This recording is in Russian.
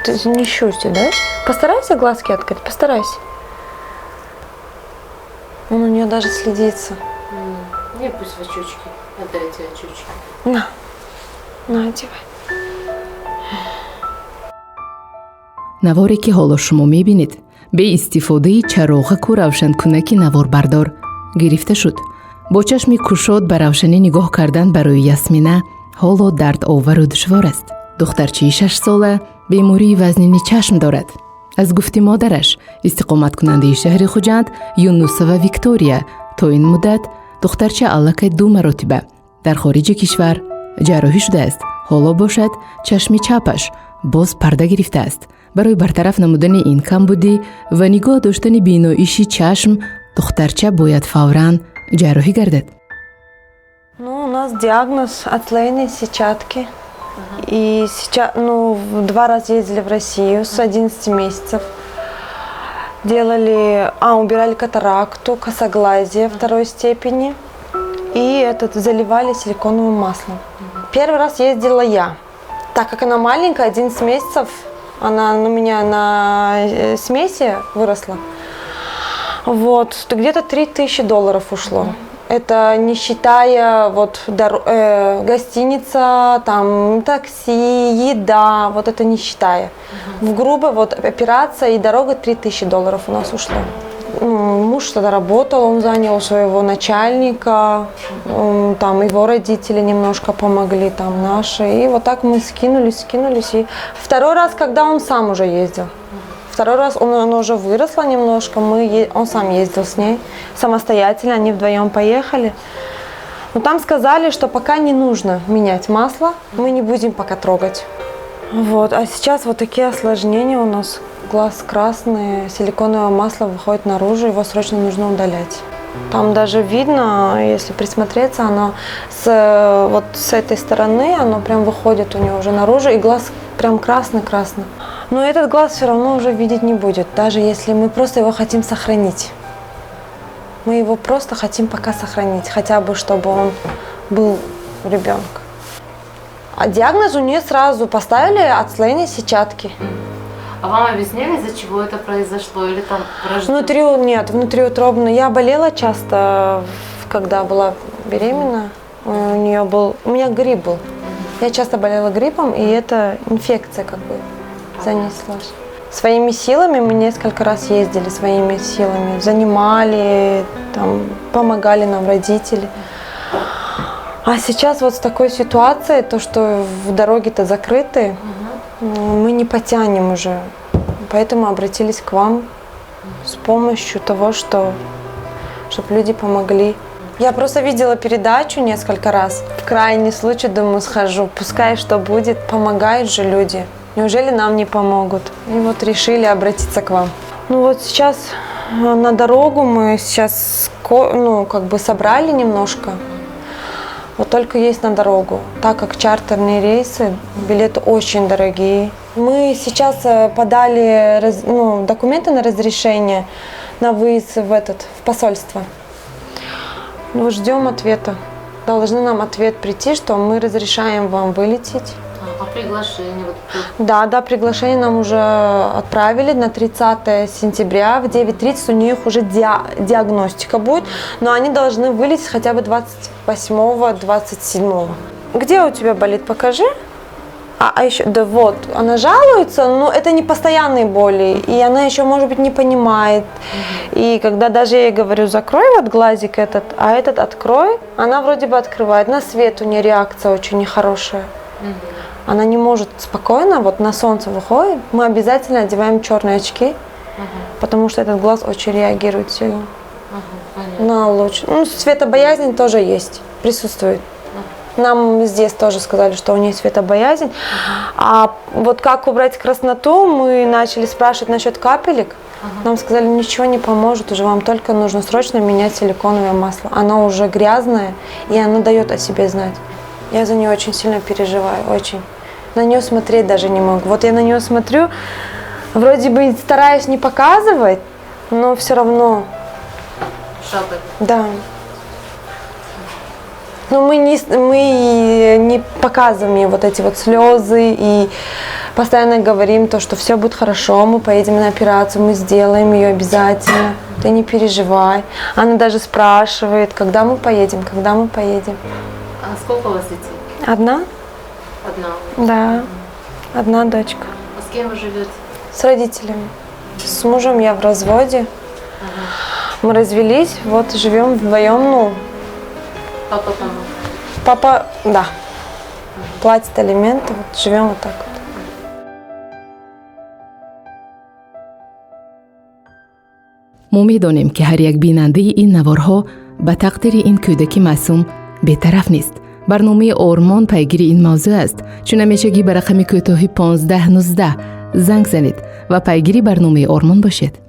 Ты не щуси, да? Постарайся глазки открыть, постарайся. Он у нее даже следится. Не, пусть в очечки. Отдайте очечки. На, одевай. наворе ки ҳоло шумо мебинед бе истифодаи чароғаку равшанкунаки наворбардор гирифта шуд. бо чашми кушод ба равшанӣ нигоҳ кардан барои Ясмина ҳоло дардовару душвор аст. духтарчии 6 сола бемории вазнини чашм дорад. аз гуфти модараш истиқоматкунандаи шаҳри Хуҷанд Юнусова Виктория то ин муддат духтарча аллакай 2 маротиба дар хориҷи кишвар ҷарроҳӣ шудааст. ҳоло бошад чашми чапаш боз парда гирифтааст. барои бартараф намудани ин камбудӣ ва нигоҳ доштани биноиши чашм духтарча бояд фавран ҷарроҳӣ гардад. Ну, у нас диагноз отслоенные сетчатки. И сейчас, 2 раза ездили в Россию с 11 месяцев. Убирали катаракту, косоглазие 2 степени. И заливали силиконовым маслом. Первый раз ездила я. Так как она маленькая, 11 месяцев, она у меня на смеси выросла. Вот, где-то $3000 ушло. Это не считая гостиница, там такси, еда, вот это не считая. В грубо операция и дорога $3000 у нас ушло. Муж тогда работал, он занял своего начальника, там его родители немножко помогли, там наши. И вот так мы скинулись. И 2 раз, когда он сам уже ездил. 2 раз она уже выросла немножко, он сам ездил с ней самостоятельно, они вдвоем поехали. Но там сказали, что пока не нужно менять масло, мы не будем пока трогать. Вот. А сейчас вот такие осложнения у нас. Глаз красный, силиконовое масло выходит наружу, его срочно нужно удалять. Там даже видно, если присмотреться, оно с этой стороны, оно прям выходит у него уже наружу, и глаз прям красный-красный. Но этот глаз все равно уже видеть не будет, даже если мы просто его хотим сохранить. Мы его просто хотим пока сохранить, хотя бы чтобы он был ребенок. А диагноз у нее сразу поставили отслоение сетчатки. А вам объясняли, из-за чего это произошло? Или там внутриутробно. Я болела часто, когда была беременна. У меня грипп был. Я часто болела гриппом, и это инфекция занеслась. Своими силами мы несколько раз ездили, своими силами. Занимали, помогали нам родители. А сейчас вот с такой ситуацией, то, что в дороги-то закрыты, мы не потянем уже. Поэтому обратились к вам с помощью того, чтобы люди помогли. Я просто видела передачу несколько раз. В крайний случай, думаю, схожу. Пускай что будет, помогают же люди. Неужели нам не помогут? И вот решили обратиться к вам. Сейчас на дорогу мы сейчас собрали немножко. Вот только есть на дорогу, так как чартерные рейсы, билеты очень дорогие. Мы сейчас подали документы на разрешение на выезд в посольство. Ждем ответа. Должны нам ответ прийти, что мы разрешаем вам вылететь. А приглашение? Да, приглашение нам уже отправили на 30 сентября в 9:30. У них уже диагностика будет, но они должны вылететь хотя бы 28-27. Где у тебя болит? Покажи. А еще, она жалуется, но это не постоянные боли, и она еще, может быть, не понимает. И когда даже я ей говорю, закрой глазик этот, а этот открой, она вроде бы открывает. На свет у нее реакция очень нехорошая. Она не может спокойно, на солнце выходит, мы обязательно одеваем черные очки, потому что этот глаз очень реагирует сильно на луч. Светобоязнь тоже есть, присутствует. Нам здесь тоже сказали, что у нее светобоязнь. А как убрать красноту, мы начали спрашивать насчет капелек. Нам сказали, ничего не поможет, уже вам только нужно срочно менять силиконовое масло. Оно уже грязное, и оно дает о себе знать. Я за нее очень сильно переживаю, очень. На нее смотреть даже не могу. Я на нее смотрю, вроде бы стараюсь не показывать, но все равно. Шапка. Да. Но мы не показываем ей вот эти вот слезы и постоянно говорим то, что все будет хорошо, мы поедем на операцию, мы сделаем ее обязательно, ты не переживай. Она даже спрашивает, когда мы поедем, когда мы поедем. А сколько у вас детей? Одна? Одна. Да, одна дочка. А с кем вы живете? С родителями. С мужем я в разводе. Мы развелись, вот живем вдвоем, ну. Папа помог? Папа, да, платит алименты, вот живем вот так вот. ما می‌دانیم که هر یک بیننده این نوارها به تقدیر این کودک معصوم بی‌طرف نیست. برنامه آرمان پیگیری این موضوع است. چون همیشگی به رقم کوتاهی 1519 زنگ زنید و پیگیری برنامه آرمان باشید.